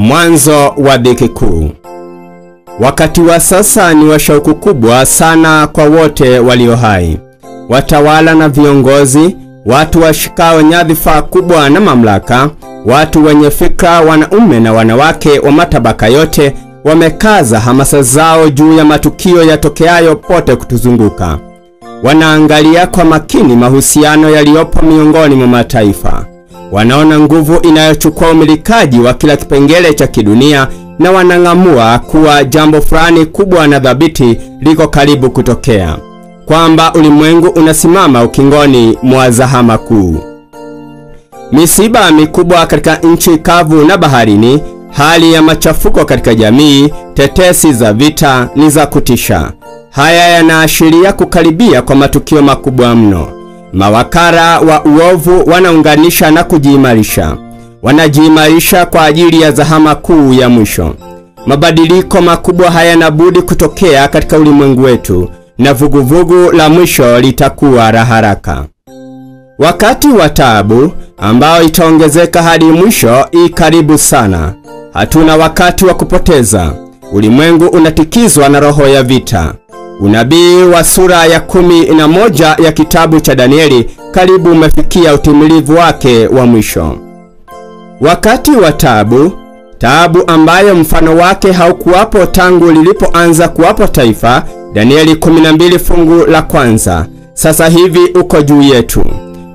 Mwanzo wa dhiki kuu. Wakati wa sasa ni wa shauku kubwa sana kwa wote walio hai, watawala na viongozi, watu washikao nyadhifa kubwa na mamlaka, watu wenye fikra, wanaume na wanawake wa matabaka yote, wamekaza hamasa zao juu ya matukio yatokeayo pote kutuzunguka. Wanaangalia kwa makini mahusiano yaliyopo miongoni mwa mataifa. Wanaona nguvu inayochukua umilikaji wa kila kipengele cha kidunia, na wanang'amua kuwa jambo fulani kubwa na dhabiti liko karibu kutokea, kwamba ulimwengu unasimama ukingoni mwa zahama kuu. Misiba mikubwa katika nchi kavu na baharini, hali ya machafuko katika jamii, tetesi za vita ni za kutisha. Haya yanaashiria kukaribia kwa matukio makubwa mno. Mawakala wa uovu wanaunganisha na kujiimarisha. Wanajiimarisha kwa ajili ya zahama kuu ya mwisho. Mabadiliko makubwa hayana budi kutokea katika ulimwengu wetu, na vuguvugu la mwisho litakuwa la haraka. Wakati wa taabu ambao itaongezeka hadi mwisho karibu sana. Hatuna wakati wa kupoteza. Ulimwengu unatikizwa na roho ya vita. Unabii wa sura ya 11 ya kitabu cha Danieli karibu umefikia utimilivu wake wa mwisho. Wakati wa taabu ambayo mfano wake haukuwapo tangu lilipoanza kuwapo taifa, Danieli 12 fungu la 1, sasa hivi uko juu yetu.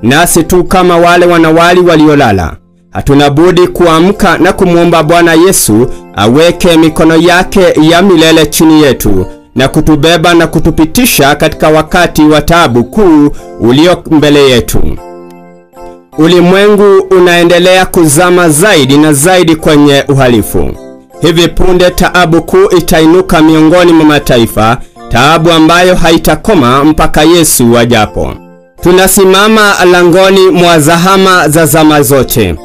Nasi tu kama wale wanawali waliolala, hatuna budi kuamka na kumuomba Bwana Yesu aweke mikono yake ya milele chini yetu na kutubeba na kutupitisha katika wakati wa taabu kuu ulio mbele yetu. Ulimwengu unaendelea kuzama zaidi na zaidi kwenye uhalifu. Hivi punde taabu kuu itainuka miongoni mwa mataifa, taabu ambayo haitakoma mpaka Yesu ajapo. Tunasimama langoni mwa zahama za zama zote.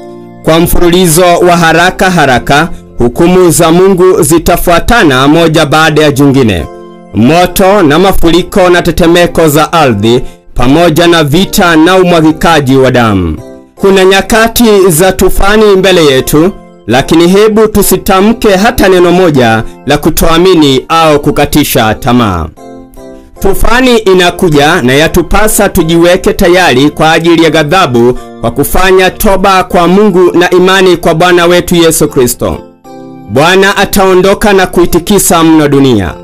Kwa mfululizo wa haraka, hukumu za Mungu zitafuatana moja baada ya jingine. Moto na mafuriko na tetemeko za ardhi, pamoja na vita na umwagikaji wa damu. Kuna nyakati za tufani mbele yetu, lakini hebu tusitamke hata neno moja la kutoamini au kukatisha tamaa. Tufani inakuja na yatupasa tujiweke tayari kwa ajili ya ghadhabu kwa kufanya toba kwa Mungu na imani kwa Bwana wetu Yesu Kristo. Bwana ataondoka na kuitikisa mno dunia.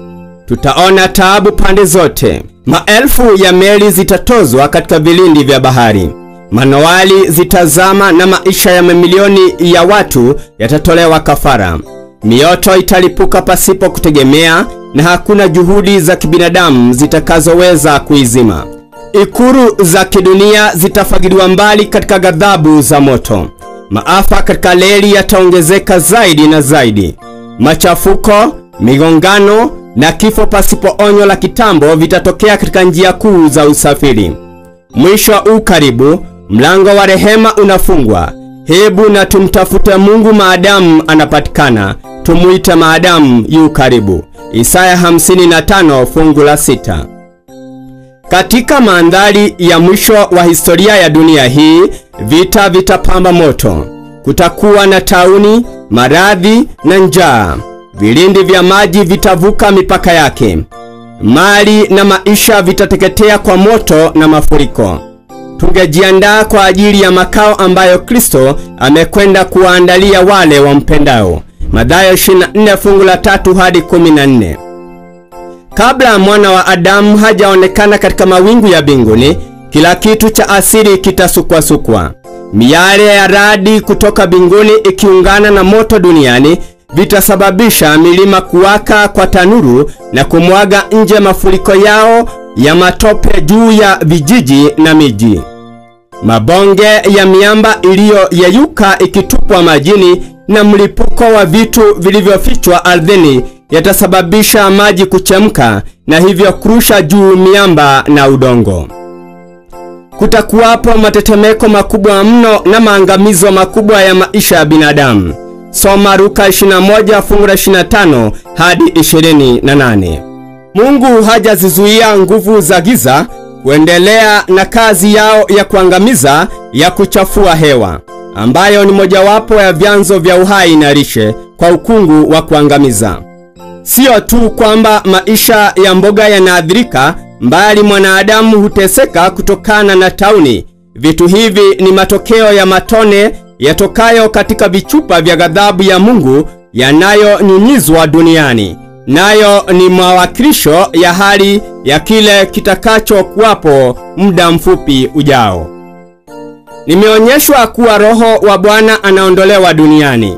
Tutaona taabu pande zote. Maelfu ya meli zitatozwa katika vilindi vya bahari. Manowali zitazama na maisha ya mamilioni ya watu yatatolewa kafara. Mioto italipuka pasipo kutegemea, na hakuna juhudi za kibinadamu zitakazoweza kuizima. Ikuru za kidunia zitafagiliwa mbali katika ghadhabu za moto. Maafa katika reli yataongezeka zaidi na zaidi. Machafuko, migongano na kifo pasipo onyo la kitambo vitatokea katika njia kuu za usafiri. Mwisho karibu, mlango wa rehema unafungwa. Hebu na tumtafute Mungu maadamu anapatikana, tumuite maadamu yu karibu. Isaya 55 fungu la 6. Katika mandhari ya mwisho wa historia ya dunia hii, vita vitapamba moto. Kutakuwa na tauni, maradhi na njaa. Vilindi vya maji vitavuka mipaka yake. Mali na maisha vitateketea kwa moto na mafuriko. Tungejiandaa kwa ajili ya makao ambayo Kristo amekwenda kuwaandalia wale wampendao. Mathayo 24 fungu la 3 hadi 14. Kabla mwana wa Adamu hajaonekana katika mawingu ya mbinguni, kila kitu cha asili kitasukwa. Miale ya radi kutoka mbinguni ikiungana na moto duniani vitasababisha milima kuwaka kwa tanuru na kumwaga nje mafuriko yao ya matope juu ya vijiji na miji. Mabonge ya miamba iliyoyeyuka ikitupwa majini na mlipuko wa vitu vilivyofichwa ardhini yatasababisha maji kuchemka na hivyo kurusha juu miamba na udongo. Kutakuwapo matetemeko makubwa mno na maangamizo makubwa ya maisha ya binadamu. Soma Luka 21 fungu la 25 hadi 28. Mungu hajazizuia nguvu za giza kuendelea na kazi yao ya kuangamiza, ya kuchafua hewa. ambayo ni mojawapo ya vyanzo vya uhai na lishe kwa ukungu wa kuangamiza. Sio tu kwamba maisha ya mboga yanaathirika, mbali mwanadamu huteseka kutokana na tauni. Vitu hivi ni matokeo ya matone yatokayo katika vichupa vya ghadhabu ya Mungu yanayonyunyizwa duniani. Nayo ni mawakilisho ya hali ya kile kitakacho kuwapo muda mfupi ujao. Nimeonyeshwa kuwa Roho wa Bwana anaondolewa duniani.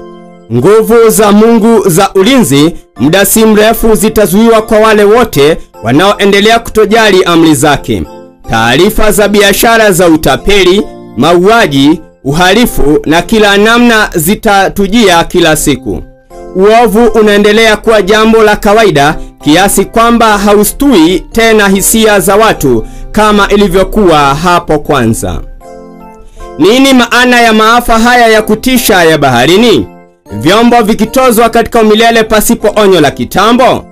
Nguvu za Mungu za ulinzi muda si mrefu zitazuiwa kwa wale wote wanaoendelea kutojali amri zake. Taarifa za biashara za utapeli, mauaji, uhalifu na kila namna zitatujia kila siku. Uovu unaendelea kuwa jambo la kawaida kiasi kwamba haustui tena hisia za watu kama ilivyokuwa hapo kwanza. Nini maana ya maafa haya ya kutisha ya baharini? Vyombo vikitozwa katika umilele pasipo onyo la kitambo?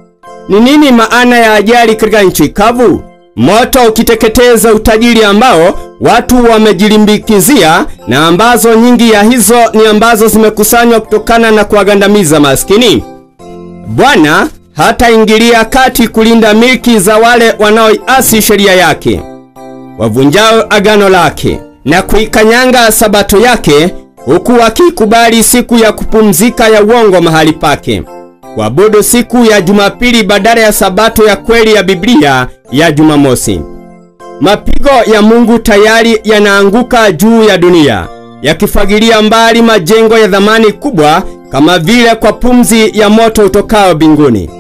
Ni nini maana ya ajali katika nchi kavu? Moto ukiteketeza utajiri ambao watu wamejilimbikizia, na ambazo nyingi ya hizo ni ambazo zimekusanywa kutokana na kuwagandamiza maskini. Bwana hataingilia kati kulinda milki za wale wanaoiasi sheria yake, wavunjao agano lake na kuikanyanga sabato yake, huku wakikubali siku ya kupumzika ya uongo mahali pake, kuabudu siku ya Jumapili badala ya sabato ya kweli ya Biblia ya Jumamosi. Mapigo ya Mungu tayari yanaanguka juu ya dunia, yakifagilia mbali majengo ya dhamani kubwa kama vile kwa pumzi ya moto utokao mbinguni.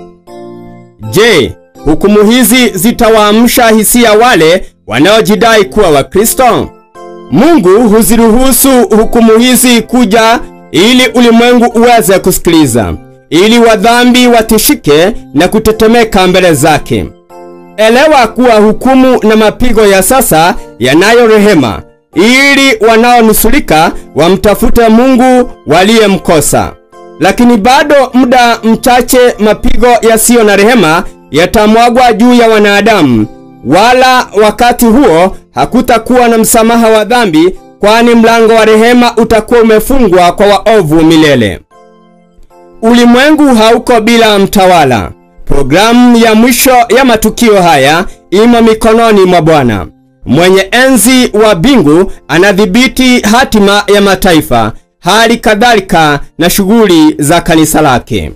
Je, hukumu hizi zitawaamsha hisia wale wanaojidai kuwa Wakristo? Mungu huziruhusu hukumu hizi kuja ili ulimwengu uweze kusikiliza, ili wadhambi watishike na kutetemeka mbele zake. Elewa kuwa hukumu na mapigo ya sasa yanayo rehema, ili wanaonusulika wamtafute Mungu waliyemkosa. Lakini bado muda mchache mapigo yasiyo na rehema yatamwagwa juu ya wanadamu, wala wakati huo hakutakuwa na msamaha wa dhambi, kwani mlango wa rehema utakuwa umefungwa kwa waovu milele. Ulimwengu hauko bila mtawala. Programu ya mwisho ya matukio haya imo mikononi mwa Bwana. Mwenye enzi wa mbingu anadhibiti hatima ya mataifa, hali kadhalika na shughuli za kanisa lake.